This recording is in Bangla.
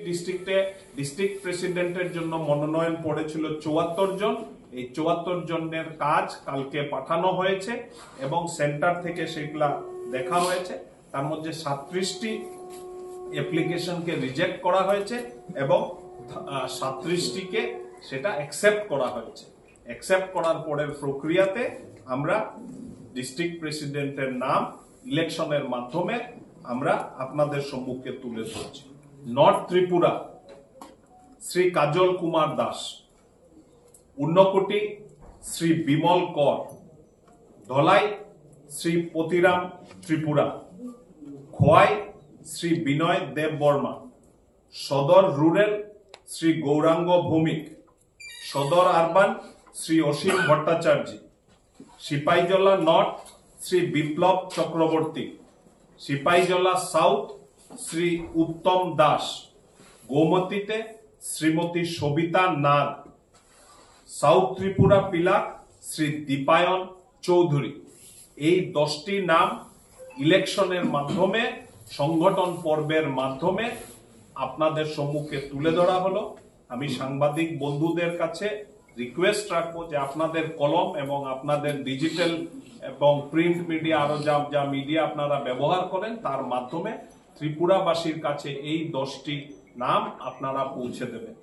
ডিস্ট্রিক্ট প্রেসিডেন্টের জন্য মনোনয়ন পড়েছিল ৭৪ জন। এই ৭৪ জনের কাজ কালকে পাঠানো হয়েছে এবং সেন্টার থেকে সেগুলা দেখা হয়েছে। তার মধ্যে ৩৭টি অ্যাপ্লিকেশনকে রিজেক্ট করা হয়েছে এবং ৩৭টিকে সেটা অ্যাকসেপ্ট করা হয়েছে। অ্যাকসেপ্ট করার পরের প্রক্রিয়াতে আমরা ডিস্ট্রিক্ট প্রেসিডেন্টের নাম ইলেকশনের মাধ্যমে আমরা আপনাদের সম্মুখে তুলে ধরছি। নর্থ ত্রিপুরা শ্রী কাজল কুমার দাস, উন্নকোটি শ্রী বিমল কর, ধলাই শ্রী পতিরাম ত্রিপুরা, খোয়াই শ্রী বিনয় দেব বর্মা, সদর রুরাল শ্রী গৌরাঙ্গ ভৌমিক, সদর আরবান শ্রী অসীম ভট্টাচার্য, সিপাহীজলা নর্থ শ্রী বিপ্লব চক্রবর্তী, সিপাহীজলা সাউথ শ্রী উত্তম দাস, গোমতীতে শ্রীমতী সবিতা নাগ, সাউথ ত্রিপুরা পিলাক শ্রী দীপায়ন চৌধুরী। এই 10টি নাম ইলেকশনের মাধ্যমে, সংগঠন পর্বের মাধ্যমে আপনাদের সম্মুখে তুলে ধরা হলো। আমি সাংবাদিক বন্ধুদের কাছে রিকোয়েস্ট রাখবো যে আপনাদের কলম এবং আপনাদের ডিজিটাল এবং প্রিন্ট মিডিয়া, আরো যা মিডিয়া আপনারা ব্যবহার করেন, তার মাধ্যমে ত্রিপুরাবাসীর কাছে এই 10টি নাম আপনারা পৌঁছে দেবেন।